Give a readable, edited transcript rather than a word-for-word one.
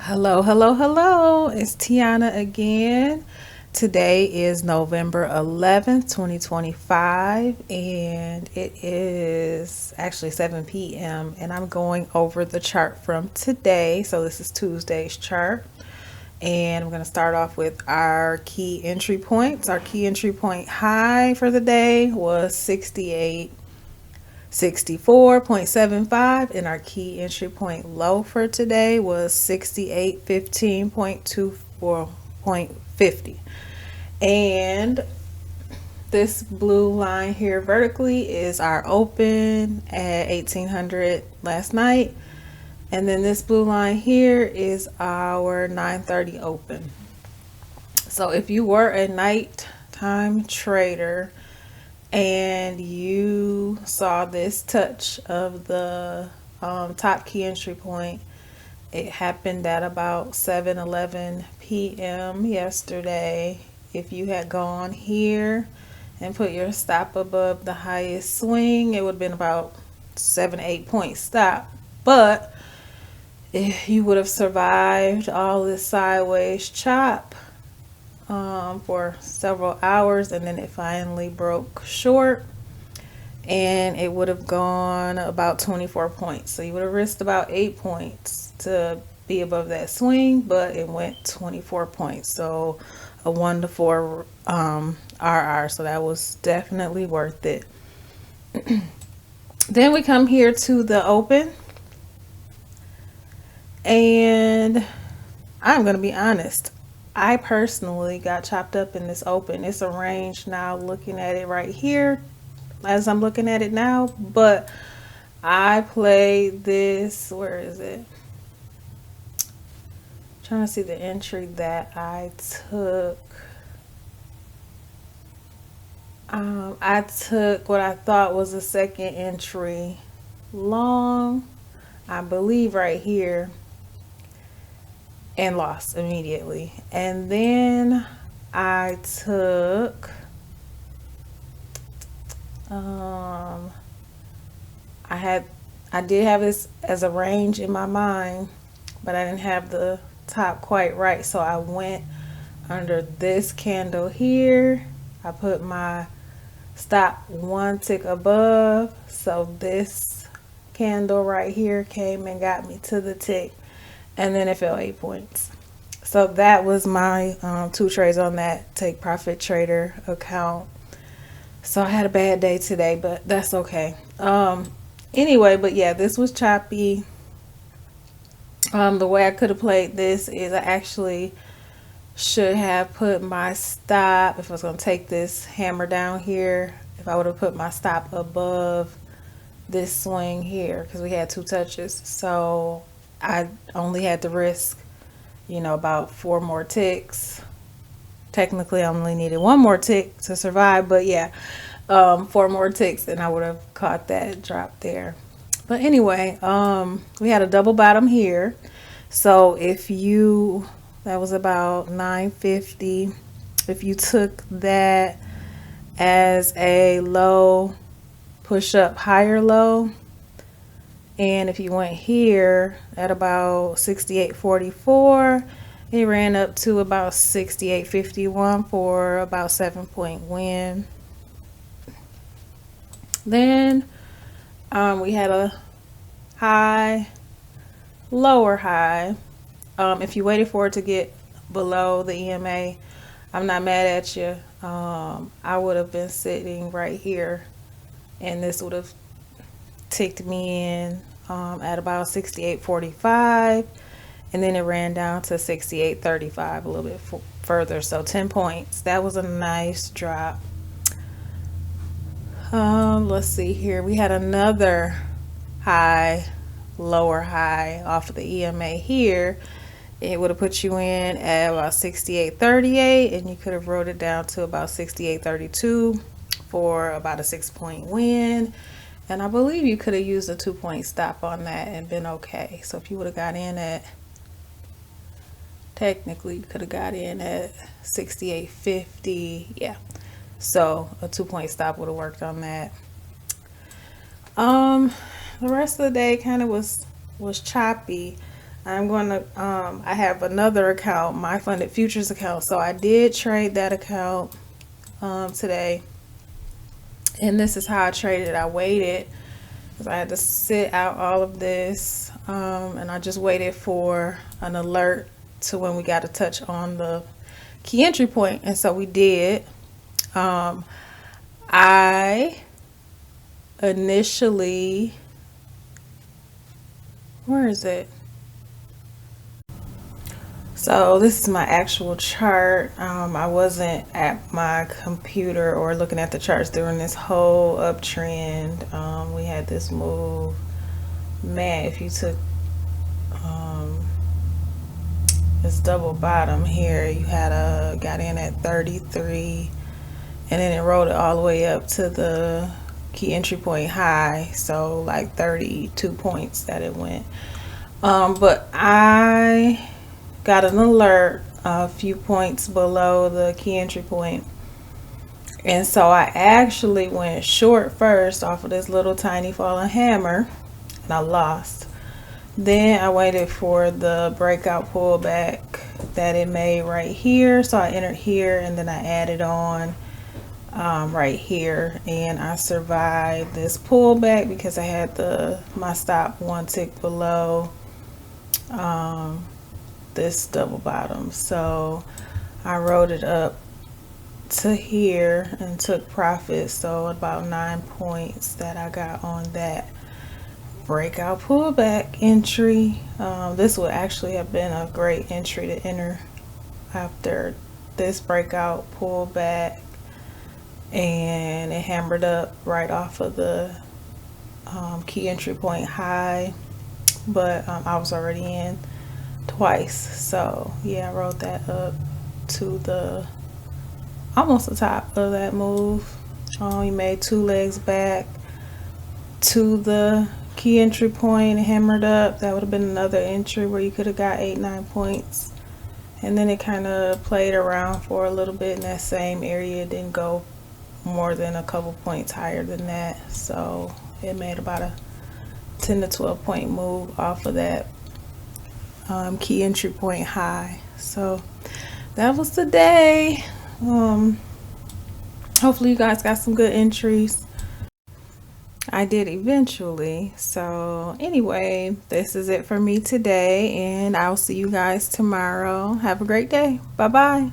Hello, hello, hello. It's Tianna again. Today is November 11th, 2025, and it is actually 7 p.m. And I'm going over the chart from today. So, this is Tuesday's chart. And I'm going to start off with our key entry points. Our key entry point high for the day was 64.75, and our key entry point low for today was 6815.24.50. And this blue line here vertically is our open at 1800 last night, and then this blue line here is our 9:30 open. So if you were a nighttime trader and you saw this touch of the top key entry point, it happened at about 7:11 p.m. yesterday. If you had gone here and put your stop above the highest swing, it would have been about 7 8 point stop. But if you would have survived all this sideways chop for several hours, and then it finally broke short, and it would have gone about 24 points. So you would have risked about 8 points to be above that swing, but it went 24 points. So a 1 to 4 RR. So that was definitely worth it. Then we come here to the open, and I'm going to be honest. I personally got chopped up in this open. It's a range now, looking at it right here as I'm looking at it now, but I played this, where is it? I'm trying to see the entry that I took. I took what I thought was a second entry long, I believe right here, and lost immediately. And then I took I did have this as a range in my mind, but I didn't have the top quite right, so I went under this candle here. I put my stop one tick above, so this candle right here came and got me to the tick, and then it fell 8 points. So that was my 2 trades on that take profit trader account. So I had a bad day today, but that's okay. Anyway, but yeah, this was choppy. The way I could have played this is I actually should have put my stop, if I was going to take this hammer down here, if I would have put my stop above this swing here, because we had 2 touches. So I only had to risk, about 4 more ticks. Technically, I only needed 1 more tick to survive, but yeah, 4 more ticks and I would have caught that drop there. But anyway, we had a double bottom here. So that was about 950. If you took that as a low, push up higher low, and if you went here at about 68.44, it ran up to about 68.51 for about 7-point win. Then we had a high, lower high. If you waited for it to get below the EMA, I'm not mad at you. I would have been sitting right here, and this would have ticked me in at about 68.45, and then it ran down to 68.35 a little bit further, so 10 points. That was a nice drop. Let's see here. We had another high, lower high off of the EMA here. It would have put you in at about 68.38, and you could have wrote it down to about 68.32 for about a 6-point win. And I believe you could have used a 2-point stop on that and been okay. So if you would have got in at, technically you could have got in at 68.50. Yeah. So a 2-point stop would have worked on that. The rest of the day kind of was choppy. I'm going to, I have another account, my funded futures account. So I did trade that account today. And this is how I traded. I waited because I had to sit out all of this. And I just waited for an alert to when we got to touch on the key entry point. And so we did. I initially, where is it? So this is my actual chart. I wasn't at my computer or looking at the charts during this whole uptrend. We had this move. Man, if you took this double bottom here, you had got in at 33, and then it rolled it all the way up to the key entry point high. So like 32 points that it went. But I got an alert a few points below the key entry point, and so I actually went short first off of this little tiny falling hammer, and I lost. Then I waited for the breakout pullback that it made right here, so I entered here, and then I added on right here, and I survived this pullback because I had my stop one tick below this double bottom. So I rode it up to here and took profit. So about 9 points that I got on that breakout pullback entry. This would actually have been a great entry to enter after this breakout pullback, and it hammered up right off of the key entry point high, but I was already in twice. So yeah, I rode that up to the almost the top of that move. You made 2 legs back to the key entry point and hammered up. That would have been another entry where you could have got 8-9 points, and then it kind of played around for a little bit in that same area. It didn't go more than a couple points higher than that, so it made about a 10 to 12 point move off of that key entry point high. So that was the day. Hopefully you guys got some good entries. I did eventually. So anyway, this is it for me today, and I'll see you guys tomorrow. Have a great day. Bye bye.